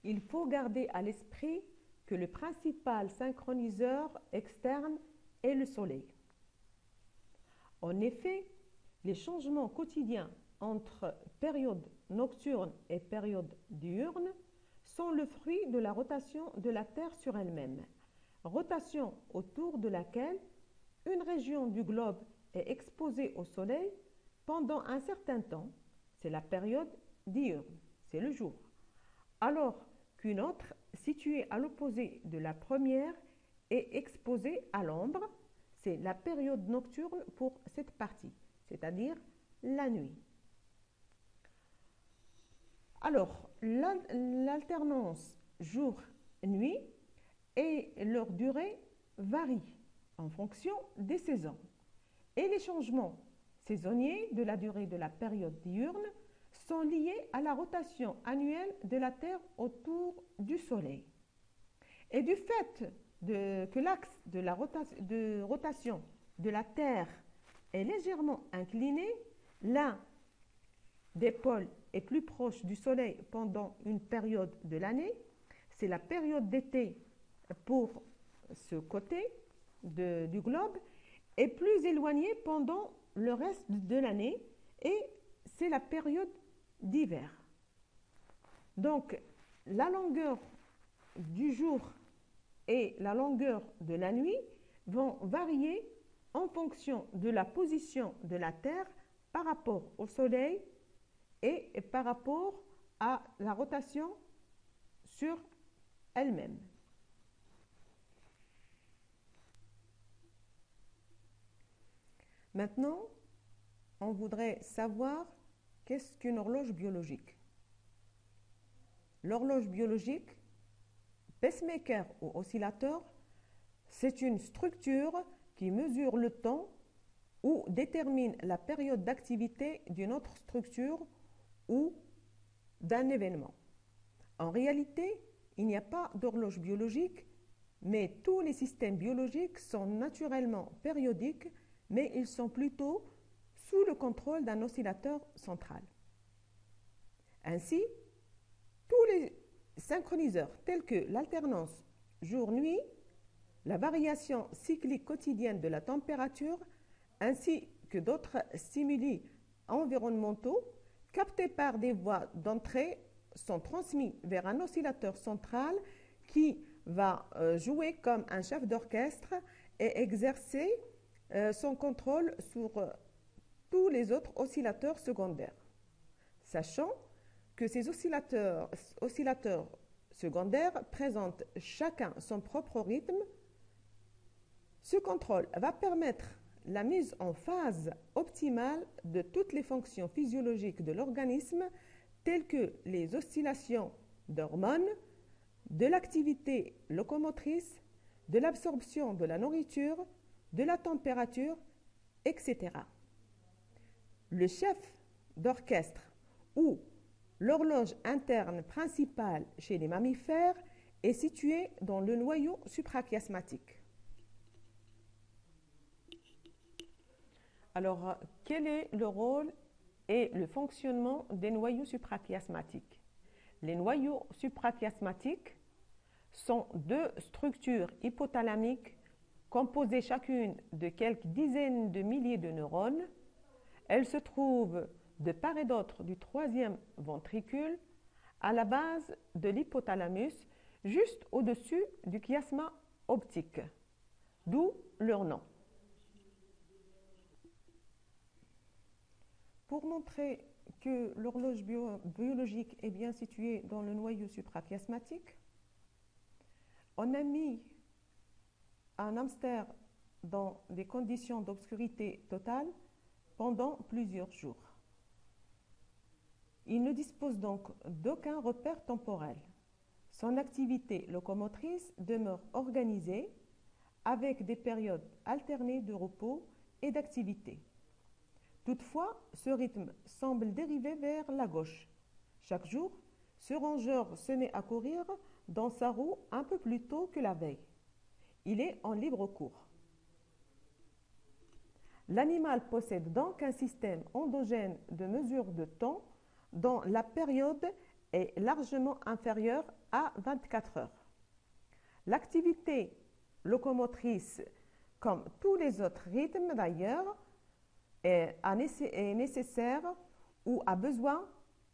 Il faut garder à l'esprit que le principal synchroniseur externe est le Soleil. En effet, les changements quotidiens entre période nocturne et période diurne sont le fruit de la rotation de la Terre sur elle-même, rotation autour de laquelle une région du globe est exposée au Soleil pendant un certain temps, c'est la période diurne, c'est le jour, alors qu'une autre, située à l'opposé de la première, est exposée à l'ombre, c'est la période nocturne pour cette partie, c'est-à-dire la nuit. Alors, l'alternance jour-nuit et leur durée varient en fonction des saisons. Et les changements saisonniers de la durée de la période diurne sont liés à la rotation annuelle de la Terre autour du Soleil. Et du fait que l'axe de rotation de la Terre est légèrement incliné, l'un des pôles est plus proche du Soleil pendant une période de l'année, c'est la période d'été pour ce côté du globe, est plus éloigné pendant le reste de l'année et c'est la période d'hiver. Donc, la longueur du jour et la longueur de la nuit vont varier en fonction de la position de la Terre par rapport au Soleil et par rapport à la rotation sur elle-même. Maintenant, on voudrait savoir qu'est-ce qu'une horloge biologique. L'horloge biologique, pacemaker ou oscillateur, c'est une structure qui mesure le temps ou détermine la période d'activité d'une autre structure ou d'un événement. En réalité, il n'y a pas d'horloge biologique, mais tous les systèmes biologiques sont naturellement périodiques, mais ils sont plutôt sous le contrôle d'un oscillateur central. Ainsi, tous les synchroniseurs tels que l'alternance jour-nuit, la variation cyclique quotidienne de la température, ainsi que d'autres stimuli environnementaux captés par des voies d'entrée sont transmis vers un oscillateur central qui va jouer comme un chef d'orchestre et exercer son contrôle sur tous les autres oscillateurs secondaires. Sachant que ces oscillateurs secondaires présentent chacun son propre rythme, ce contrôle va permettre la mise en phase optimale de toutes les fonctions physiologiques de l'organisme telles que les oscillations d'hormones, de l'activité locomotrice, de l'absorption de la nourriture, de la température, etc. Le chef d'orchestre ou l'horloge interne principale chez les mammifères est situé dans le noyau suprachiasmatique. Alors, quel est le rôle et le fonctionnement des noyaux suprachiasmatiques? Les noyaux suprachiasmatiques sont deux structures hypothalamiques composées chacune de quelques dizaines de milliers de neurones. Elles se trouvent de part et d'autre du troisième ventricule, à la base de l'hypothalamus, juste au-dessus du chiasma optique, d'où leur nom. Pour montrer que l'horloge biologique est bien située dans le noyau suprachiasmatique, on a mis un hamster dans des conditions d'obscurité totale pendant plusieurs jours. Il ne dispose donc d'aucun repère temporel. Son activité locomotrice demeure organisée avec des périodes alternées de repos et d'activité. Toutefois, ce rythme semble dériver vers la gauche. Chaque jour, ce rongeur se met à courir dans sa roue un peu plus tôt que la veille. Il est en libre cours. L'animal possède donc un système endogène de mesure de temps dont la période est largement inférieure à 24 heures. L'activité locomotrice, comme tous les autres rythmes d'ailleurs, est nécessaire ou a besoin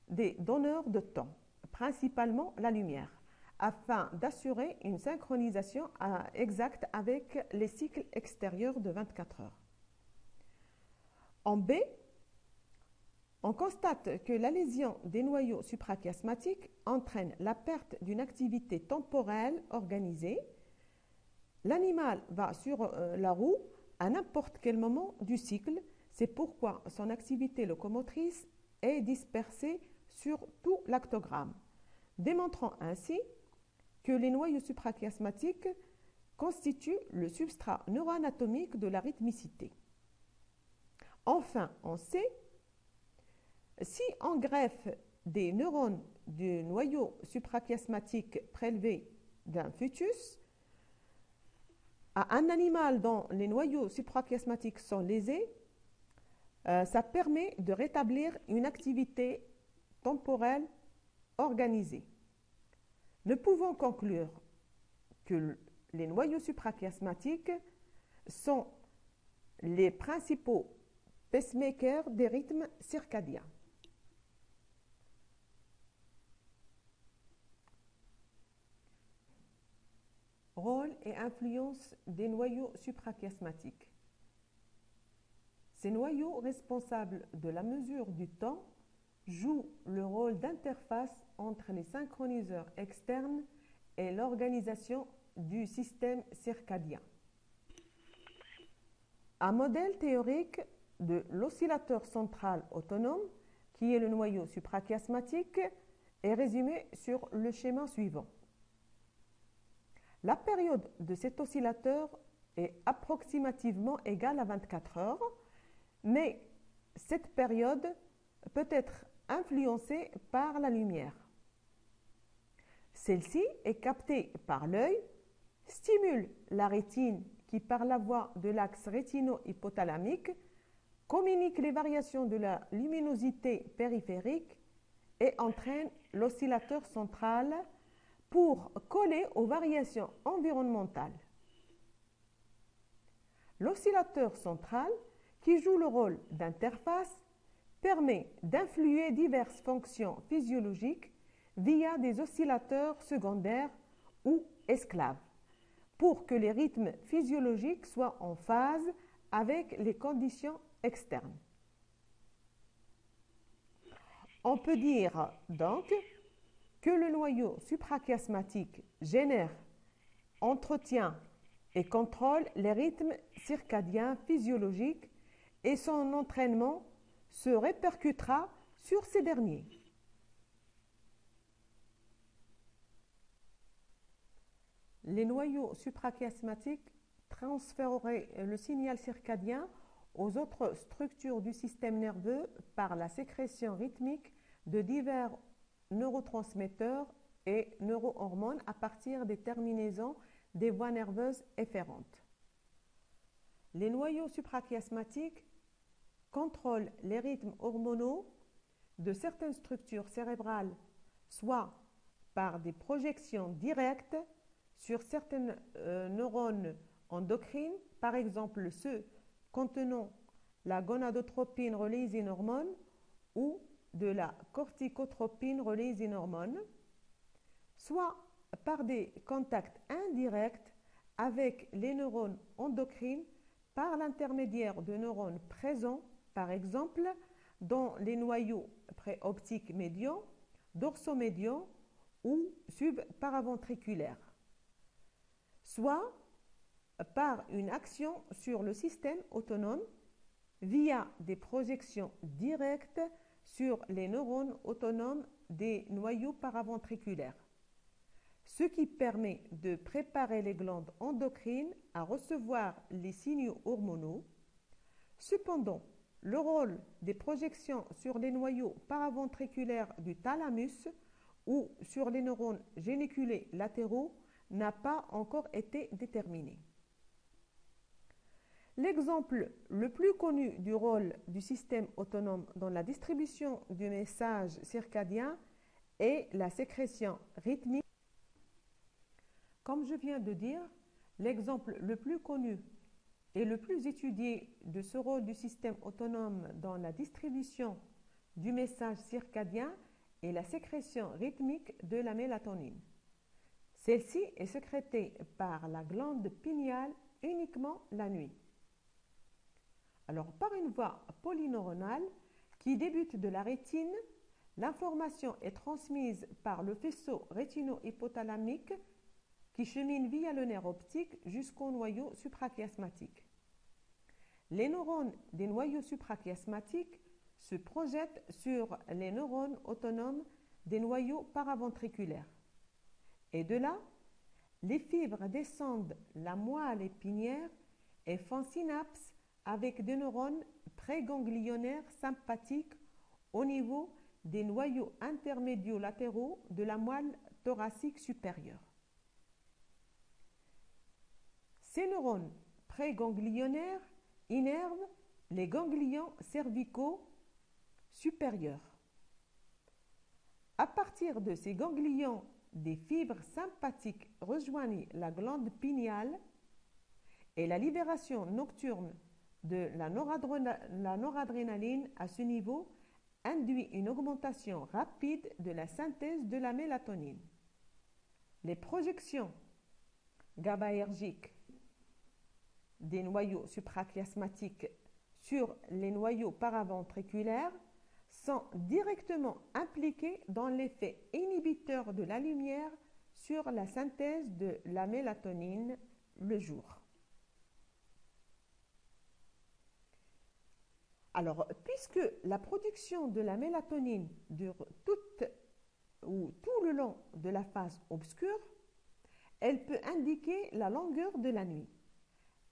des donneurs de temps, principalement la lumière, afin d'assurer une synchronisation exacte avec les cycles extérieurs de 24 heures. En B, on constate que la lésion des noyaux suprachiasmatiques entraîne la perte d'une activité temporelle organisée. L'animal va sur la roue à n'importe quel moment du cycle. C'est pourquoi son activité locomotrice est dispersée sur tout l'actogramme, démontrant ainsi que les noyaux suprachiasmatiques constituent le substrat neuroanatomique de la rythmicité. Enfin, on sait, si on greffe des neurones du noyau suprachiasmatique prélevé d'un fœtus à un animal dont les noyaux suprachiasmatiques sont lésés, ça permet de rétablir une activité temporelle organisée. Nous pouvons conclure que les noyaux suprachiasmatiques sont les principaux pacemakers des rythmes circadiens. Rôle et influence des noyaux suprachiasmatiques. Ces noyaux responsables de la mesure du temps jouent le rôle d'interface entre les synchroniseurs externes et l'organisation du système circadien. Un modèle théorique de l'oscillateur central autonome, qui est le noyau suprachiasmatique, est résumé sur le schéma suivant. La période de cet oscillateur est approximativement égale à 24 heures, mais cette période peut être influencée par la lumière. Celle-ci est captée par l'œil, stimule la rétine qui, par la voie de l'axe rétino-hypothalamique, communique les variations de la luminosité périphérique et entraîne l'oscillateur central pour coller aux variations environnementales. L'oscillateur central, qui joue le rôle d'interface, permet d'influer diverses fonctions physiologiques via des oscillateurs secondaires ou esclaves, pour que les rythmes physiologiques soient en phase avec les conditions externes. On peut dire donc que le noyau suprachiasmatique génère, entretient et contrôle les rythmes circadiens physiologiques et son entraînement se répercutera sur ces derniers. Les noyaux suprachiasmatiques transféreraient le signal circadien aux autres structures du système nerveux par la sécrétion rythmique de divers neurotransmetteurs et neurohormones à partir des terminaisons des voies nerveuses efférentes. Les noyaux suprachiasmatiques contrôlent les rythmes hormonaux de certaines structures cérébrales, soit par des projections directes sur certaines neurones endocrines, par exemple ceux contenant la gonadotropine releasing hormone ou de la corticotropine releasing hormone, soit par des contacts indirects avec les neurones endocrines par l'intermédiaire de neurones présents, par exemple, dans les noyaux préoptiques médians, dorsomédians ou subparaventriculaires, soit par une action sur le système autonome via des projections directes sur les neurones autonomes des noyaux paraventriculaires, ce qui permet de préparer les glandes endocrines à recevoir les signaux hormonaux. Cependant, le rôle des projections sur les noyaux paraventriculaires du thalamus ou sur les neurones géniculés latéraux n'a pas encore été déterminé. L'exemple le plus connu du rôle du système autonome dans la distribution du message circadien et la sécrétion rythmique. Comme je viens de dire, l'exemple le plus connu et le plus étudié de ce rôle du système autonome dans la distribution du message circadien est la sécrétion rythmique de la mélatonine. Celle-ci est sécrétée par la glande pinéale uniquement la nuit. Alors, par une voie polyneuronale qui débute de la rétine, l'information est transmise par le faisceau rétino-hypothalamique qui chemine via le nerf optique jusqu'au noyau suprachiasmatique. Les neurones des noyaux suprachiasmatiques se projettent sur les neurones autonomes des noyaux paraventriculaires. Et de là, les fibres descendent la moelle épinière et font synapse avec des neurones préganglionnaires sympathiques au niveau des noyaux intermédiaux latéraux de la moelle thoracique supérieure. Ces neurones préganglionnaires innervent les ganglions cervicaux supérieurs. À partir de ces ganglions, des fibres sympathiques rejoignent la glande pinéale et la libération nocturne de la noradrénaline à ce niveau induit une augmentation rapide de la synthèse de la mélatonine. Les projections GABAergiques des noyaux suprachiasmatiques sur les noyaux paraventriculaires sont directement impliquées dans l'effet inhibiteur de la lumière sur la synthèse de la mélatonine le jour. Alors, puisque la production de la mélatonine dure tout le long de la phase obscure, elle peut indiquer la longueur de la nuit.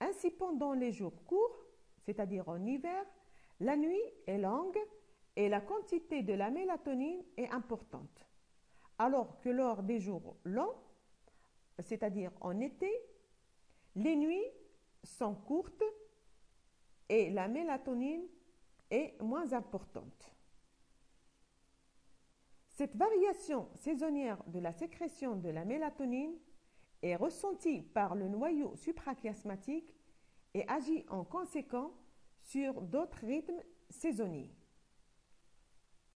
Ainsi, pendant les jours courts, c'est-à-dire en hiver, la nuit est longue et la quantité de la mélatonine est importante. Alors que lors des jours longs, c'est-à-dire en été, les nuits sont courtes et la mélatonine est moins importante. Cette variation saisonnière de la sécrétion de la mélatonine est ressentie par le noyau suprachiasmatique et agit en conséquence sur d'autres rythmes saisonniers.